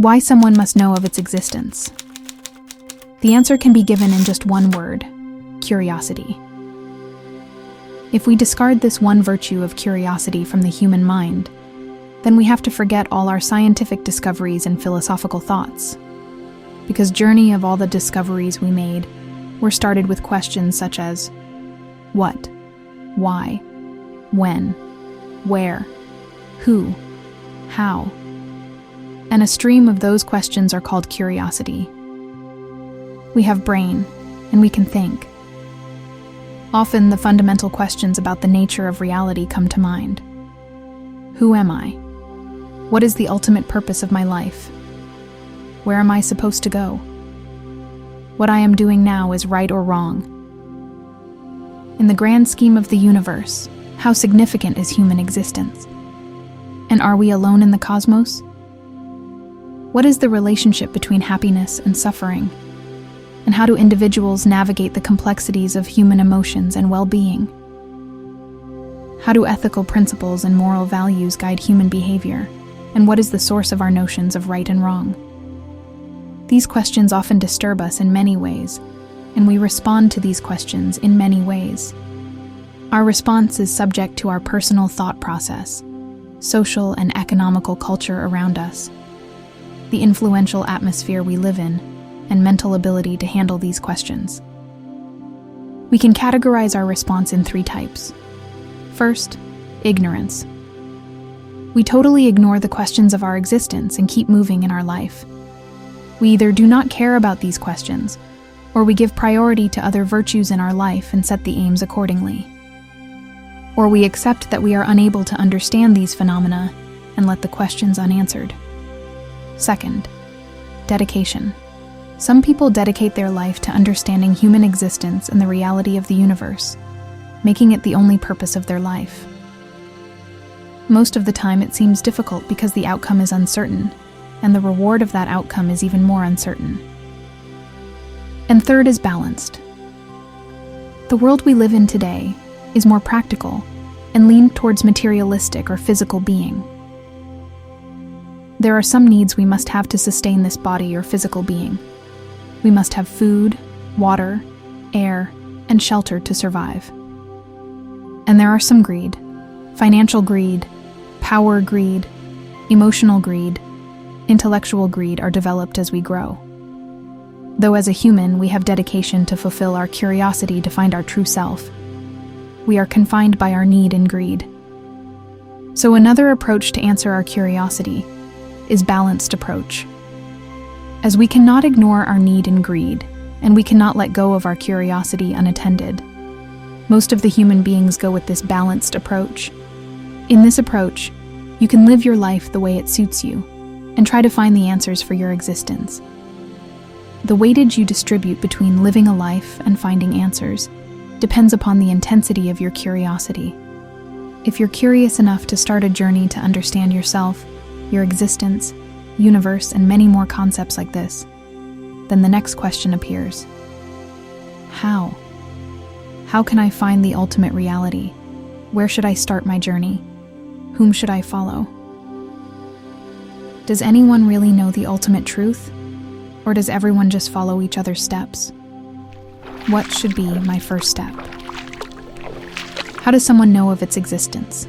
Why someone must know of its existence? The answer can be given in just one word: curiosity. If we discard this one virtue of curiosity from the human mind, then we have to forget all our scientific discoveries and philosophical thoughts. Because journey of all the discoveries we made were started with questions such as what, why, when, where, who, how. And a stream of those questions are called curiosity. We have brain, and we can think. Often the fundamental questions about the nature of reality come to mind. Who am I? What is the ultimate purpose of my life? Where am I supposed to go? What I am doing now is right or wrong? In the grand scheme of the universe, how significant is human existence? And are we alone in the cosmos? What is the relationship between happiness and suffering? And how do individuals navigate the complexities of human emotions and well-being? How do ethical principles and moral values guide human behavior? And what is the source of our notions of right and wrong? These questions often disturb us in many ways, and we respond to these questions in many ways. Our response is subject to our personal thought process, social and economical culture around us, the influential atmosphere we live in, and mental ability to handle these questions. We can categorize our response in 3 types. First, ignorance. We totally ignore the questions of our existence and keep moving in our life. We either do not care about these questions, or we give priority to other virtues in our life and set the aims accordingly. Or we accept that we are unable to understand these phenomena and let the questions unanswered. Second, dedication. Some people dedicate their life to understanding human existence and the reality of the universe, making it the only purpose of their life. Most of the time it seems difficult because the outcome is uncertain, and the reward of that outcome is even more uncertain. And third is balanced. The world we live in today is more practical and leaned towards materialistic or physical being. There are some needs we must have to sustain this body or physical being. We must have food, water, air, and shelter to survive. And there are some greed. Financial greed, power greed, emotional greed, intellectual greed are developed as we grow. Though as a human, we have dedication to fulfill our curiosity to find our true self, we are confined by our need and greed. So another approach to answer our curiosity is balanced approach. As we cannot ignore our need and greed, and we cannot let go of our curiosity unattended, most of the human beings go with this balanced approach. In this approach, you can live your life the way it suits you, and try to find the answers for your existence. The weightage you distribute between living a life and finding answers depends upon the intensity of your curiosity. If you're curious enough to start a journey to understand yourself, your existence, universe, and many more concepts like this, then the next question appears. How? How can I find the ultimate reality? Where should I start my journey? Whom should I follow? Does anyone really know the ultimate truth? Or does everyone just follow each other's steps? What should be my first step? How does someone know of its existence?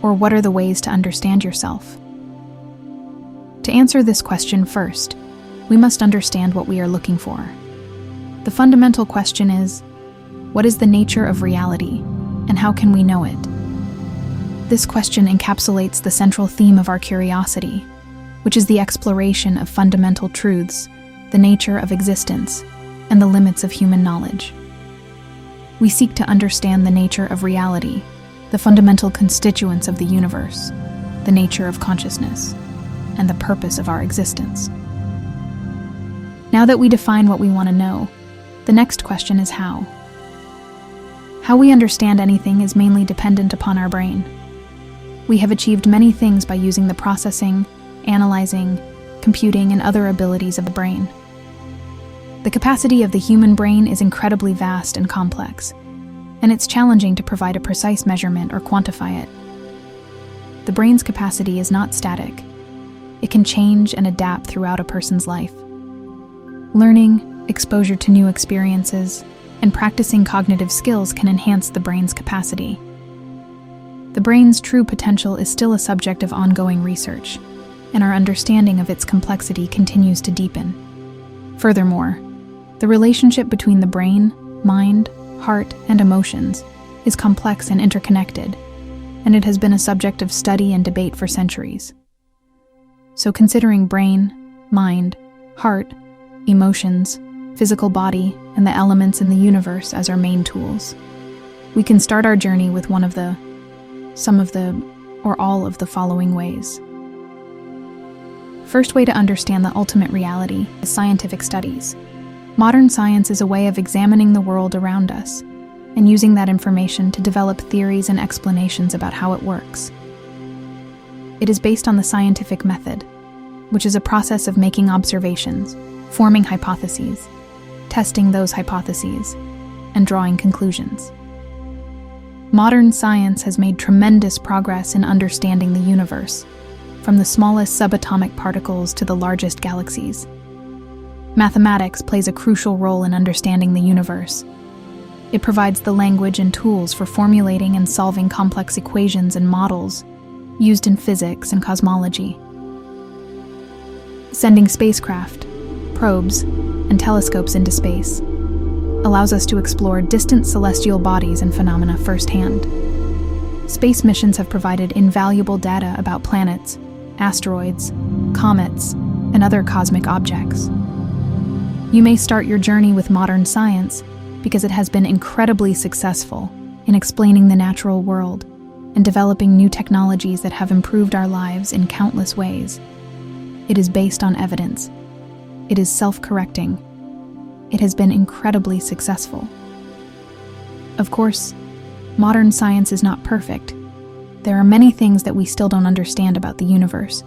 Or what are the ways to understand yourself? To answer this question first, we must understand what we are looking for. The fundamental question is, what is the nature of reality, and how can we know it? This question encapsulates the central theme of our curiosity, which is the exploration of fundamental truths, the nature of existence, and the limits of human knowledge. We seek to understand the nature of reality, the fundamental constituents of the universe, the nature of consciousness, and the purpose of our existence. Now that we define what we want to know, the next question is how. How we understand anything is mainly dependent upon our brain. We have achieved many things by using the processing, analyzing, computing, and other abilities of the brain. The capacity of the human brain is incredibly vast and complex, and it's challenging to provide a precise measurement or quantify it. The brain's capacity is not static. it can change and adapt throughout a person's life. Learning, exposure to new experiences, and practicing cognitive skills can enhance the brain's capacity. The brain's true potential is still a subject of ongoing research, and our understanding of its complexity continues to deepen. Furthermore, the relationship between the brain, mind, heart, and emotions is complex and interconnected, and it has been a subject of study and debate for centuries. So considering brain, mind, heart, emotions, physical body, and the elements in the universe as our main tools, we can start our journey with some of the, or all of the following ways. First way to understand the ultimate reality is scientific studies. Modern science is a way of examining the world around us and using that information to develop theories and explanations about how it works. It is based on the scientific method, which is a process of making observations, forming hypotheses, testing those hypotheses, and drawing conclusions. Modern science has made tremendous progress in understanding the universe, from the smallest subatomic particles to the largest galaxies. Mathematics plays a crucial role in understanding the universe. It provides the language and tools for formulating and solving complex equations and models used in physics and cosmology. Sending spacecraft, probes, and telescopes into space allows us to explore distant celestial bodies and phenomena firsthand. Space missions have provided invaluable data about planets, asteroids, comets, and other cosmic objects. You may start your journey with modern science because it has been incredibly successful in explaining the natural world and developing new technologies that have improved our lives in countless ways. It is based on evidence. It is self-correcting. It has been incredibly successful. Of course, modern science is not perfect. There are many things that we still don't understand about the universe.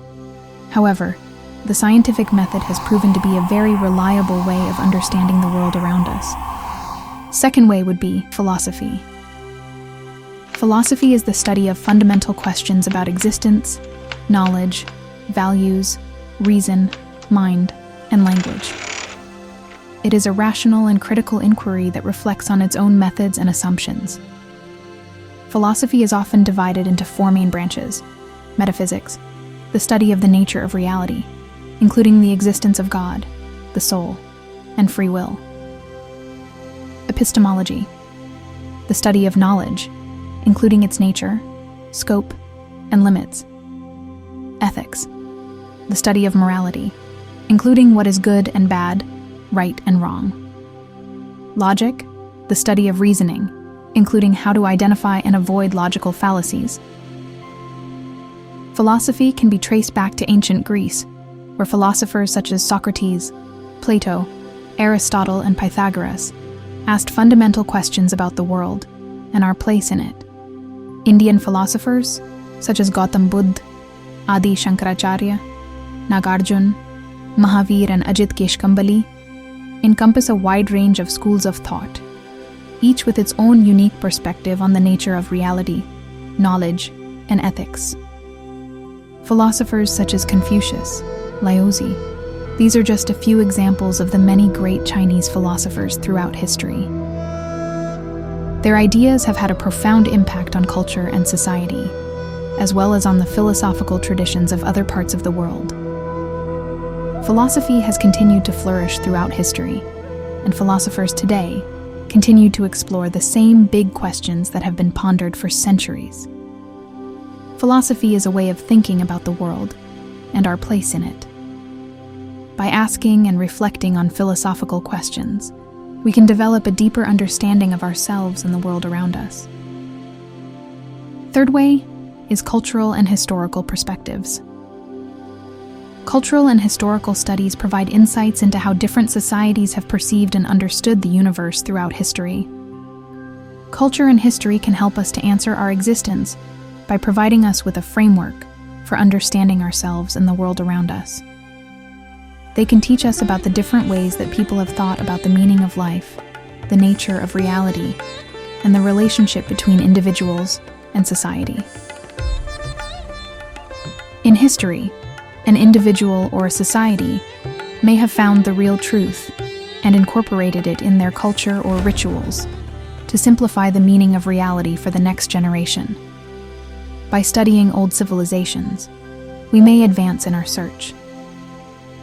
However, the scientific method has proven to be a very reliable way of understanding the world around us. Second way would be philosophy. Philosophy is the study of fundamental questions about existence, knowledge, values, reason, mind, and language. It is a rational and critical inquiry that reflects on its own methods and assumptions. Philosophy is often divided into four main branches: metaphysics, the study of the nature of reality, including the existence of God, the soul, and free will; epistemology, the study of knowledge, including its nature, scope, and limits; ethics, the study of morality, including what is good and bad, right and wrong; logic, the study of reasoning, including how to identify and avoid logical fallacies. Philosophy can be traced back to ancient Greece, where philosophers such as Socrates, Plato, Aristotle, and Pythagoras asked fundamental questions about the world and our place in it. Indian philosophers such as Gautam Buddha, Adi Shankaracharya, Nagarjuna, Mahavir, and Ajit Keshkambali encompass a wide range of schools of thought, each with its own unique perspective on the nature of reality, knowledge, and ethics. Philosophers such as Confucius, Laozi, these are just a few examples of the many great Chinese philosophers throughout history. Their ideas have had a profound impact on culture and society, as well as on the philosophical traditions of other parts of the world. Philosophy has continued to flourish throughout history, and philosophers today continue to explore the same big questions that have been pondered for centuries. Philosophy is a way of thinking about the world and our place in it. By asking and reflecting on philosophical questions, we can develop a deeper understanding of ourselves and the world around us. Third way is cultural and historical perspectives. Cultural and historical studies provide insights into how different societies have perceived and understood the universe throughout history. Culture and history can help us to answer our existence by providing us with a framework for understanding ourselves and the world around us. They can teach us about the different ways that people have thought about the meaning of life, the nature of reality, and the relationship between individuals and society. In history, an individual or a society may have found the real truth and incorporated it in their culture or rituals to simplify the meaning of reality for the next generation. By studying old civilizations, we may advance in our search.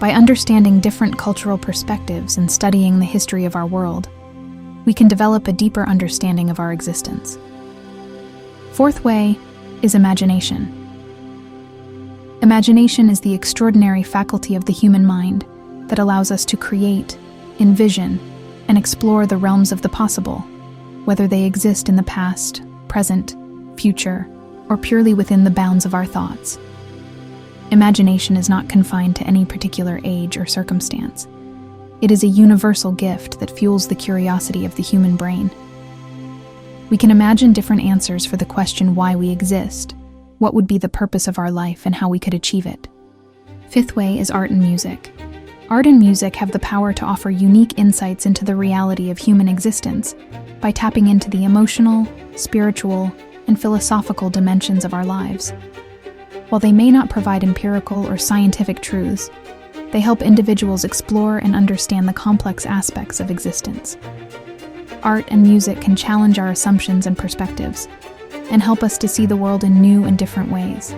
By understanding different cultural perspectives and studying the history of our world, we can develop a deeper understanding of our existence. Fourth way is imagination. Imagination is the extraordinary faculty of the human mind that allows us to create, envision, and explore the realms of the possible, whether they exist in the past, present, future, or purely within the bounds of our thoughts. Imagination is not confined to any particular age or circumstance. It is a universal gift that fuels the curiosity of the human brain. We can imagine different answers for the question why we exist, what would be the purpose of our life, and how we could achieve it. Fifth way is art and music. Art and music have the power to offer unique insights into the reality of human existence by tapping into the emotional, spiritual, and philosophical dimensions of our lives. While they may not provide empirical or scientific truths, they help individuals explore and understand the complex aspects of existence. Art and music can challenge our assumptions and perspectives, and help us to see the world in new and different ways.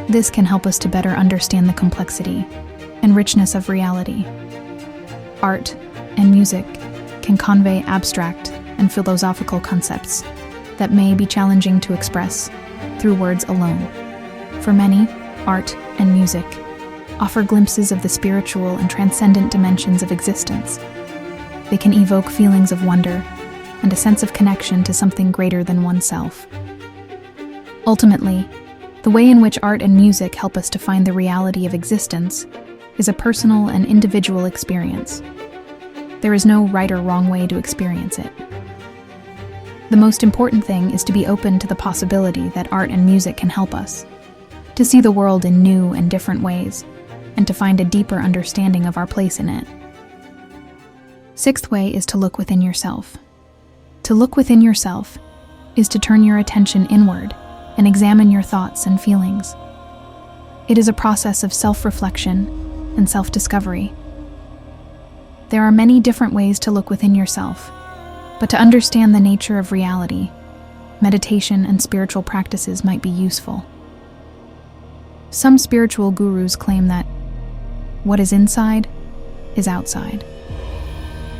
This can help us to better understand the complexity and richness of reality. Art and music can convey abstract and philosophical concepts that may be challenging to express through words alone. For many, art and music offer glimpses of the spiritual and transcendent dimensions of existence. They can evoke feelings of wonder and a sense of connection to something greater than oneself. Ultimately, the way in which art and music help us to find the reality of existence is a personal and individual experience. There is no right or wrong way to experience it. The most important thing is to be open to the possibility that art and music can help us to see the world in new and different ways, and to find a deeper understanding of our place in it. Sixth way is to look within yourself. To look within yourself is to turn your attention inward and examine your thoughts and feelings. It is a process of self-reflection and self-discovery. There are many different ways to look within yourself, but to understand the nature of reality, meditation and spiritual practices might be useful. Some spiritual gurus claim that what is inside is outside.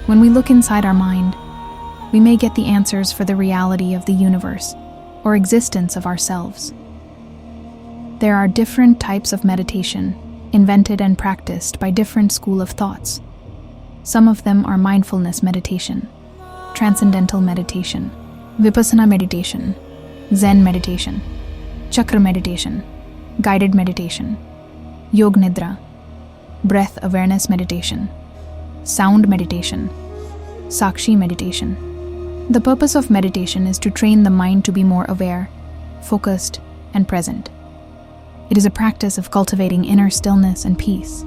When we look inside our mind, we may get the answers for the reality of the universe or existence of ourselves. There are different types of meditation invented and practiced by different schools of thoughts. Some of them are mindfulness meditation, transcendental meditation, vipassana meditation, Zen meditation, chakra meditation, guided meditation, yog nidra, breath awareness meditation, sound meditation, sakshi meditation. The purpose of meditation is to train the mind to be more aware, focused, and present. It is a practice of cultivating inner stillness and peace.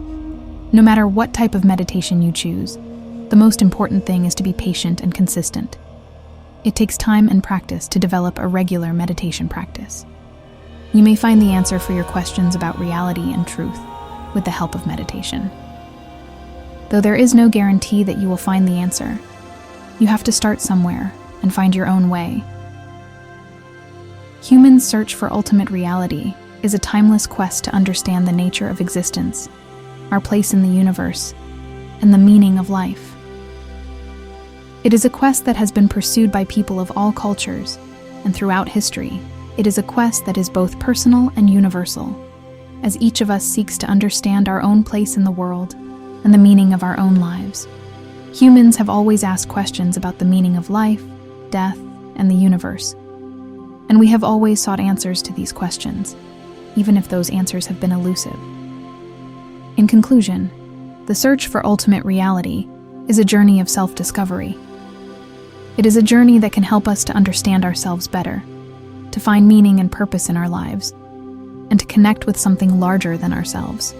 No matter what type of meditation you choose, the most important thing is to be patient and consistent. It takes time and practice to develop a regular meditation practice. You may find the answer for your questions about reality and truth with the help of meditation. Though there is no guarantee that you will find the answer, you have to start somewhere and find your own way. Humans' search for ultimate reality is a timeless quest to understand the nature of existence, our place in the universe, and the meaning of life. It is a quest that has been pursued by people of all cultures, and throughout history, it is a quest that is both personal and universal, as each of us seeks to understand our own place in the world and the meaning of our own lives. Humans have always asked questions about the meaning of life, death, and the universe, and we have always sought answers to these questions, even if those answers have been elusive. In conclusion, the search for ultimate reality is a journey of self-discovery. It is a journey that can help us to understand ourselves better, to find meaning and purpose in our lives, and to connect with something larger than ourselves.